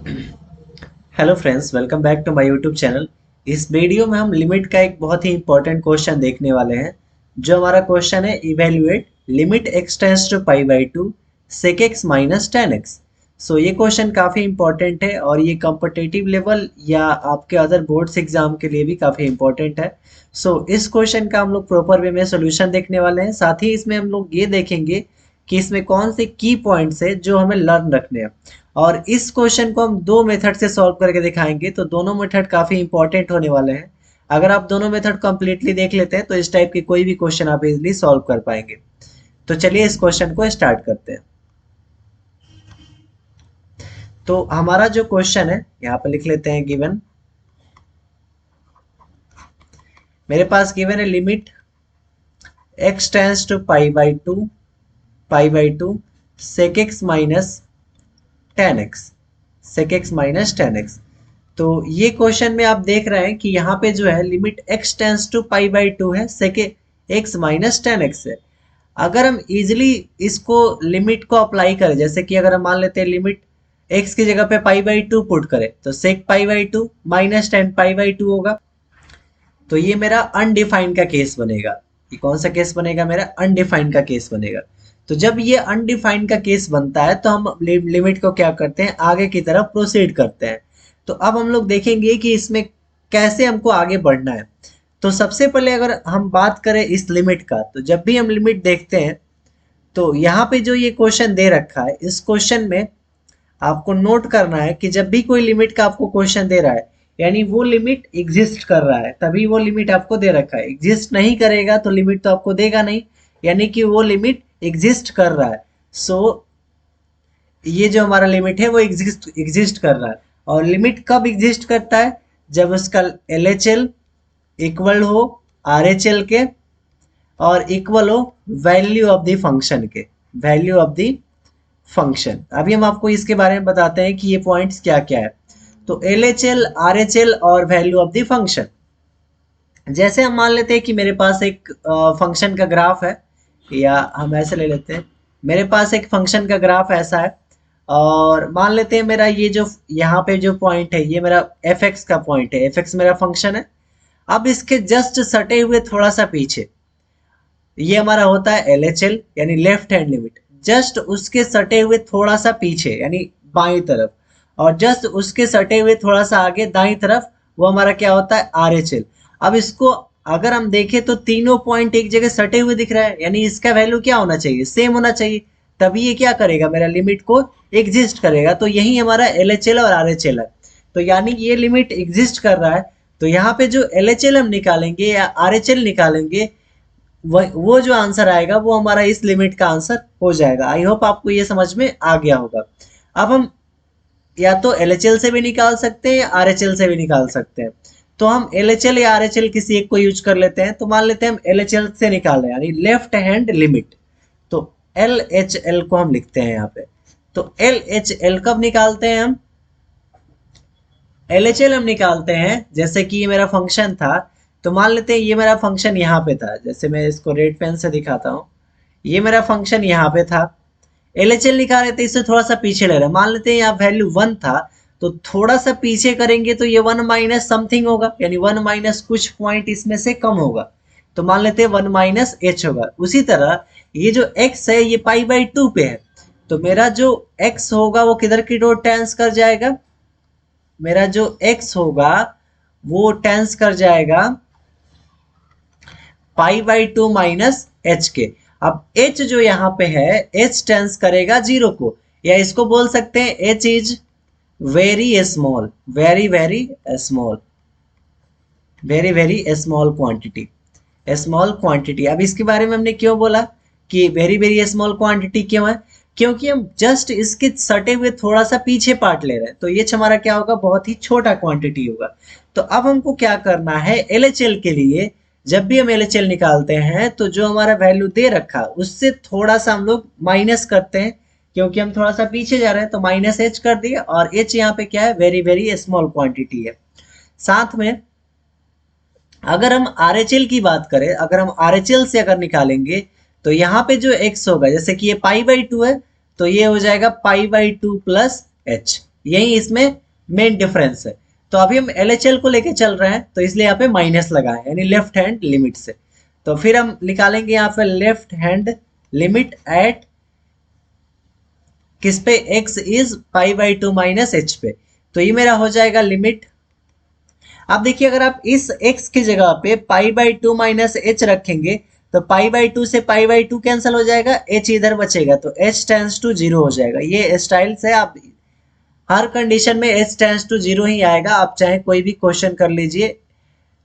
Hello friends, welcome back to my YouTube channel. इस video में हम लिमिट का एक बहुत ही इंपॉर्टेंट क्वेश्चन देखने वाले हैं। जो हमारा क्वेश्चन है, evaluate limit x tends to pi by two sec x minus ten x. So ये क्वेश्चन काफ़ी इंपॉर्टेंट है और ये कॉम्पिटिटिव लेवल या आपके अदर बोर्ड्स एग्जाम के लिए भी काफ़ी इंपॉर्टेंट है। इस क्वेश्चन का हम लोग प्रॉपर वे में सोल्यूशन देखने वाले हैं। साथ ही इसमें हम लोग ये देखेंगे कि इसमें कौन से की पॉइंट्स है जो हमें लर्न रखने हैं। और इस क्वेश्चन को हम दो मेथड से सॉल्व करके दिखाएंगे, तो दोनों मेथड काफ़ी इंपॉर्टेंट होने वाले हैं। अगर आप दोनों मेथड कंप्लीटली देख लेते हैं तो इस टाइप के कोई भी क्वेश्चन आप इजीली सॉल्व कर पाएंगे। तो चलिए इस क्वेश्चन को स्टार्ट करते हैं। तो हमारा जो क्वेश्चन है यहाँ पे लिख लेते हैं गिवन। मेरे पास गिवन है limit x tends to pi by two sec x minus ten x sec x minus ten x. तो ये क्वेश्चन में आप देख रहे हैं कि यहाँ पे जो है limit x tends to pi by two है, sec x minus ten x है। अगर हम इजिली इसको लिमिट को अप्लाई करें, जैसे कि अगर हम मान लेते हैं लिमिट x की जगह पे पाई बाई टू पुट करें, तो sec pi by two minus tan pi by two होगा। तो ये मेरा अनडिफाइंड का केस बनेगा। ये कौन सा केस बनेगा? मेरा अनडिफाइंड का केस बनेगा। तो जब ये अनडिफाइंड का केस बनता है तो हम लिमिट को क्या करते हैं, आगे की तरफ प्रोसीड करते हैं। तो अब हम लोग देखेंगे कि इसमें कैसे हमको आगे बढ़ना है। तो सबसे पहले अगर हम बात करें इस लिमिट का, तो जब भी हम लिमिट देखते हैं तो यहाँ पे जो ये क्वेश्चन दे रखा है, इस क्वेश्चन में आपको नोट करना है कि जब भी कोई लिमिट का आपको क्वेश्चन दे रहा है, यानी वो लिमिट एग्जिस्ट कर रहा है तभी वो लिमिट आपको दे रखा है। एग्जिस्ट नहीं करेगा तो लिमिट तो आपको देगा नहीं, यानी कि वो लिमिट एग्जिस्ट कर रहा है। ये जो हमारा लिमिट है वो एग्जिस्ट कर रहा है। और लिमिट कब एग्जिस्ट करता है? जब उसका एल एच एल इक्वल हो आर एच एल के और इक्वल हो वैल्यू ऑफ द फंक्शन के, वैल्यू ऑफ द फंक्शन। अभी हम आपको इसके बारे में बताते हैं कि ये पॉइंट्स क्या क्या है। तो L H L, R H L और वैल्यू ऑफ द फंक्शन। जैसे हम मान लेते हैं कि मेरे पास एक फंक्शन का ग्राफ है, या हम ऐसे ले लेते हैं, मेरे पास एक फंक्शन का ग्राफ ऐसा है। और मान लेते हैं मेरा ये जो यहाँ पे जो पॉइंट है ये मेरा एफ एक्स का पॉइंट है, एफ एक्स मेरा फंक्शन है। अब इसके जस्ट सटे हुए थोड़ा सा पीछे ये हमारा होता है एल एच एल, यानी लेफ्ट हैंड लिमिट। जस्ट उसके सटे हुए थोड़ा सा पीछे यानी बाई तरफ, और जस्ट उसके सटे हुए थोड़ा सा आगे दाई तरफ वो हमारा क्या होता है, आर एच एल। अब इसको अगर हम देखें तो तीनों पॉइंट एक जगह सटे हुए दिख रहा है, यानी इसका वैल्यू क्या होना चाहिए, सेम होना चाहिए। तभी ये क्या करेगा, मेरा लिमिट को एग्जिस्ट करेगा। तो यही हमारा एल एच एल और आर एच एल है। तो यानी ये लिमिट एग्जिस्ट कर रहा है। तो यहाँ पे जो एल एच एल हम निकालेंगे या आर एच एल निकालेंगे, वो जो आंसर आएगा वो हमारा इस लिमिट का आंसर हो जाएगा। आई होप आपको ये समझ में आ गया होगा। अब हम या तो LHL से भी निकाल सकते हैं या RHL से भी निकाल सकते हैं। तो हम LHL या RHL किसी एक को यूज कर लेते हैं। तो मान लेते हैं हम LHL से निकाल रहे हैं, यानी लेफ्ट हैंड लिमिट। तो LHL को हम लिखते हैं यहाँ पे। तो LHL कब निकालते हैं हम? LHL हम निकालते हैं जैसे कि ये मेरा फंक्शन था। तो मान लेते हैं ये मेरा फंक्शन यहाँ पे था, जैसे मैं इसको रेड पेन से दिखाता हूँ। ये मेरा फंक्शन यहाँ पे था। LHL निकाल रहे थे, इससे थोड़ा सा पीछे ले रहे हैं। मान लेते हैं यहाँ वैल्यू 1 था, तो थोड़ा सा पीछे करेंगे तो ये 1 माइनस समथिंग होगा, यानी 1 माइनस कुछ पॉइंट इसमें से कम होगा। तो मान लेते हैं 1 माइनस एच होगा। उसी तरह ये जो x है ये पाई बाई टू पे है, तो मेरा जो x होगा वो किधर की ओर टेंस कर जाएगा? मेरा जो x होगा वो टेंस कर जाएगा पाई बाई टू माइनस एच के। अब h जो यहाँ पे है, h टेंस करेगा जीरो को, या इसको बोल सकते हैं h is very small, very very small, very very small quantity, small quantity. अब इसके बारे में हमने क्यों बोला कि वेरी वेरी स्मॉल क्वांटिटी क्यों है? क्योंकि हम जस्ट इसके सटे हुए थोड़ा सा पीछे पार्ट ले रहे हैं, तो ये हमारा क्या होगा, बहुत ही छोटा क्वांटिटी होगा। तो अब हमको क्या करना है, LHL के लिए जब भी हम LHL निकालते हैं तो जो हमारा वैल्यू दे रखा उससे थोड़ा सा हम लोग माइनस करते हैं, क्योंकि हम थोड़ा सा पीछे जा रहे हैं। तो माइनस एच कर दिए, और एच यहाँ पे क्या है, वेरी वेरी स्मॉल क्वांटिटी है। साथ में अगर हम RHL की बात करें, अगर हम RHL से अगर निकालेंगे तो यहाँ पे जो x होगा, जैसे कि ये पाई बाई टू है, तो ये हो जाएगा पाई बाई टू प्लस एच। यही इसमें मेन डिफरेंस है। तो अभी हम LHL को लेके चल रहे हैं, तो इसलिए यहाँ पे माइनस लगा है, यानी लेफ्ट हैंड लिमिट से। तो फिर हम निकालेंगे यहाँ पे लेफ्ट हैंड लिमिट एट किस पे, x is pi by two minus H पे। तो ये मेरा हो जाएगा लिमिट। अब देखिए, अगर आप इस x की जगह पे पाई बाई टू माइनस एच रखेंगे तो पाई बाई टू से पाई बाई टू कैंसिल हो जाएगा, h इधर बचेगा, तो h टेंस टू जीरो हो जाएगा। ये स्टाइल से आप हर कंडीशन में h टेंस टू जीरो ही आएगा, आप चाहे कोई भी क्वेश्चन कर लीजिए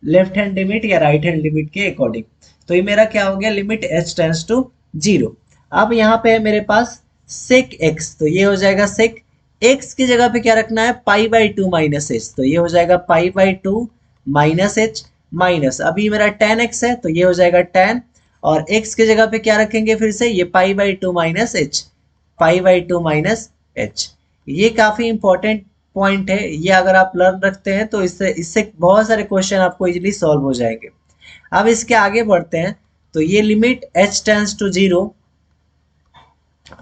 लेफ्ट हैंड लिमिट या राइट हैंड लिमिट के अकॉर्डिंग। तो ये मेरा क्या हो गया, limit h tends to zero. अब यहाँ पे है मेरे पास सेक x, तो ये हो जाएगा सेक x की जगह पे क्या रखना है, पाई बाई टू माइनस एच, तो ये हो जाएगा पाई by two minus H minus, अभी मेरा टेन एक्स है तो ये हो जाएगा टेन, और x की जगह पे क्या रखेंगे फिर से, ये पाई by two minus H, pi by two minus H. ये काफी इंपॉर्टेंट पॉइंट है, ये अगर आप लर्न रखते हैं तो इससे इससे बहुत सारे क्वेश्चन आपको इजीली सॉल्व हो जाएंगे। अब इसके आगे बढ़ते हैं, तो ये limit h tends to zero,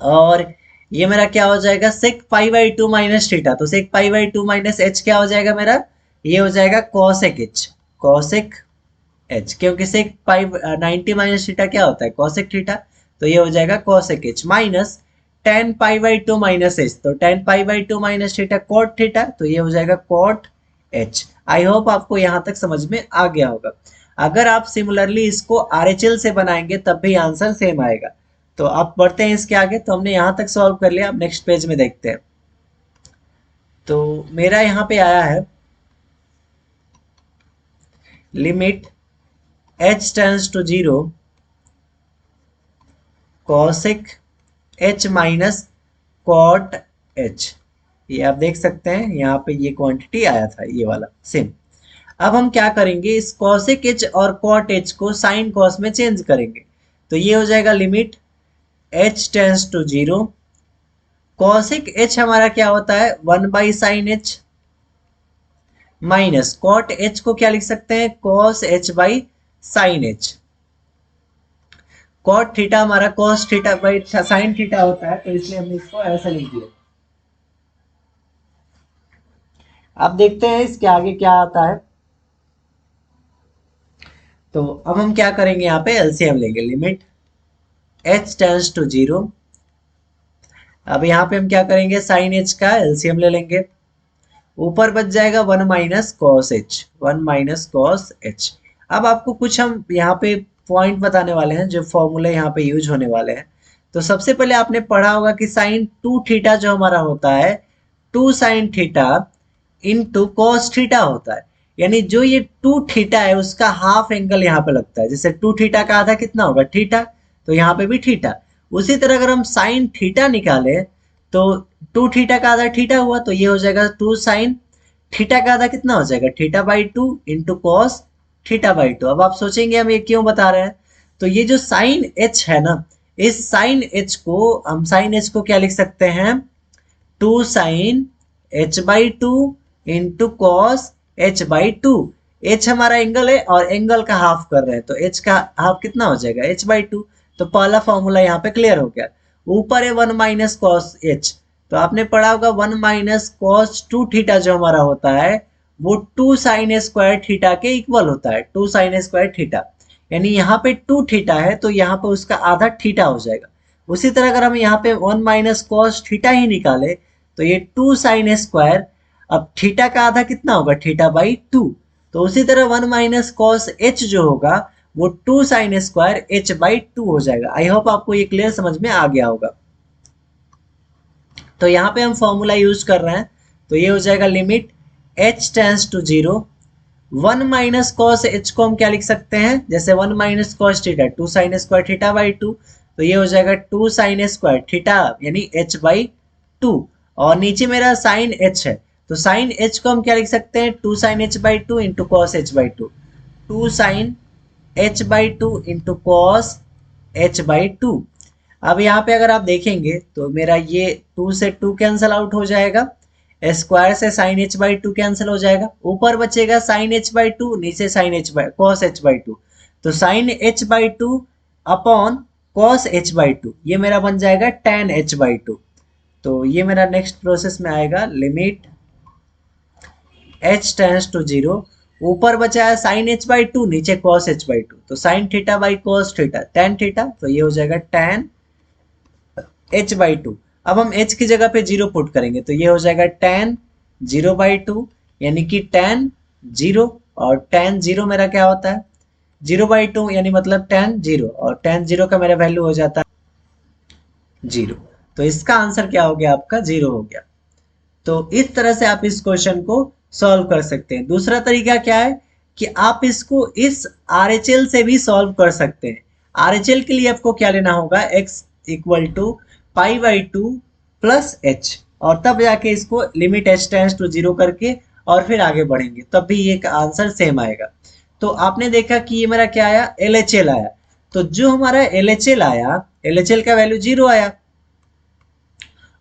और ये मेरा क्या हो जाएगा, sec pi by two minus theta, तो sec pi by two minus h क्या हो जाएगा मेरा, ये हो जाएगा कॉसेक एच, कॉसेक एच, क्योंकि सेक पाई 90 माइनस थीटा क्या होता है, कॉसेक थीटा, तो ये हो जाएगा cosec h minus tan pi by two minus h, तो tan pi by two minus theta cot theta, तो ये हो जाएगा कॉट एच। आई होप आपको यहाँ तक समझ में आ गया होगा। अगर आप सिमिलरली इसको RHL से बनाएंगे तब भी आंसर सेम आएगा। तो आप बढ़ते हैं इसके आगे, तो हमने यहाँ तक सॉल्व कर लिया, अब नेक्स्ट पेज में देखते हैं। तो मेरा यहाँ पे आया है limit h tends to zero cosec h minus cot h, ये आप देख सकते हैं यहाँ पे ये क्वांटिटी आया था, ये वाला सेम। अब हम क्या करेंगे, इस कॉसेक h और कॉट h को साइन कॉस में चेंज करेंगे, तो ये हो जाएगा limit h tends to zero cosec h हमारा क्या होता है, one by sine h minus cot h को क्या लिख सकते हैं, cos h by sine h। Cot theta हमारा cos theta by sine theta होता है, तो इसलिए हमने इसको ऐसे लिख दिया। अब देखते हैं इसके आगे क्या आता है। तो अब हम क्या करेंगे, यहाँ पे एलसीएम लेंगे, limit h tends to zero. अब यहाँ पे हम क्या करेंगे, साइन h का एलसीएम ले लेंगे, ऊपर बच जाएगा one minus cos H, one minus cos H. अब आपको कुछ हम यहाँ पे पॉइंट बताने वाले हैं जो फॉर्मूले यहाँ पे यूज होने वाले हैं। तो सबसे पहले आपने पढ़ा होगा कि साइन टू थीटा जो हमारा होता है, two sine theta into cos theta होता है, यानी जो ये टू थीटा है उसका हाफ एंगल यहाँ पे लगता है। जैसे टू थीटा का आधा कितना होगा, थीटा, तो यहाँ पे भी थीटा। उसी तरह अगर हम साइन थीटा निकाले तो टू थीटा का आधा थीटा हुआ, तो ये हो जाएगा टू साइन थीटा का आधा कितना हो जाएगा, theta by two into cos theta by two. अब आप सोचेंगे हम ये क्यों बता रहे हैं, तो ये जो साइन एच है ना, इस साइन एच को हम साइन एच को क्या लिख सकते हैं, two sine h by two into cos h by two. H हमारा एंगल है और एंगल का हाफ कर रहे हैं, तो एच का हाफ कितना हो जाएगा, एच बाई टू। तो पहला फॉर्मूला यहाँ पे क्लियर हो गया। ऊपर है वन माइनस कॉस एच, तो आपने पढ़ा होगा one minus cos two theta जो हमारा होता है वो टू साइन स्क्वायर थीटा के इक्वल होता है, टू साइन स्क्वायर थीटा, यानी यहाँ पे टू थीटा है तो यहाँ पे उसका आधा थीटा हो जाएगा। उसी तरह अगर हम यहाँ पे वन माइनस कॉस थीटा ही निकाले तो ये टू साइन स्क्वायर, अब थीटा का आधा कितना होगा, थीटा बाई टू। तो उसी तरह वन माइनस कॉस एच जो होगा वो two sine square h by two हो जाएगा। आई होप आपको ये क्लियर समझ में आ गया होगा। तो यहाँ पे हम फॉर्मूला यूज कर रहे हैं, तो ये हो जाएगा limit h tends to zero one minus cos h को हम क्या लिख सकते हैं, जैसे one minus cos theta two sine square theta by two, तो ये हो जाएगा टू साइन स्क्वायर थीटा यानी h बाई टू, और नीचे मेरा साइन h है तो साइन h को हम क्या लिख सकते हैं, two sine h by two into cos h by two, two sine h by two into cos h by two. अब यहाँ पे अगर आप देखेंगे तो मेरा ये टू से टू कैंसिल आउट हो जाएगा, स्क्वायर से sine h by two cancel हो जाएगा, ऊपर बचेगा साइन h बाई टू, नीचे sine h by cos h by two, तो sine h by two upon cos h by two, ये मेरा बन जाएगा tan h बाई टू। तो ये मेरा नेक्स्ट प्रोसेस में आएगा, limit h tends to zero, ऊपर बचा है साइन h बाई टू, नीचे कॉस h बाई टू, तो sine theta by cos theta tan theta, तो ये हो जाएगा टेन h बाई टू। अब हम h की जगह पे जीरो पुट करेंगे तो ये हो जाएगा टेन जीरो बाई टू, यानी कि टेन जीरो, और टेन जीरो मेरा क्या होता है, जीरो बाई टू, यानी मतलब टेन जीरो, और टेन जीरो का मेरा वैल्यू हो जाता है जीरो। तो इसका आंसर क्या हो गया आपका, जीरो हो गया। तो इस तरह से आप इस क्वेश्चन को सॉल्व कर सकते हैं। दूसरा तरीका क्या है कि आप इसको इस RHL से भी सॉल्व कर सकते हैं। RHL के लिए आपको क्या लेना होगा, x equal to pi by two plus h, और तब जाके इसको limit h tends to zero करके और फिर आगे बढ़ेंगे, तब भी ये आंसर सेम आएगा। तो आपने देखा कि ये मेरा क्या आया, LHL आया। तो जो हमारा LHL आया, LHL का वैल्यू जीरो आया,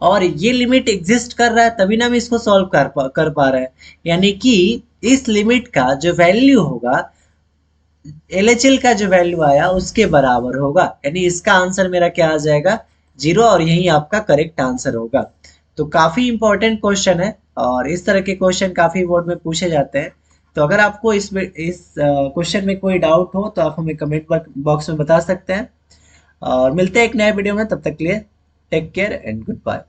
और ये लिमिट एग्जिस्ट कर रहा है तभी ना हम इसको सॉल्व कर पा रहे हैं। यानी कि इस लिमिट का जो वैल्यू होगा, LHL का जो वैल्यू आया उसके बराबर होगा, यानी इसका आंसर मेरा क्या आ जाएगा, जीरो, और यही आपका करेक्ट आंसर होगा। तो काफी इंपॉर्टेंट क्वेश्चन है, और इस तरह के क्वेश्चन काफी बोर्ड में पूछे जाते हैं। तो अगर आपको इस क्वेश्चन में कोई डाउट हो तो आप हमें कमेंट बॉक्स में बता सकते हैं, और मिलते हैं एक नए वीडियो में। तब तक के लिए take care and good bye.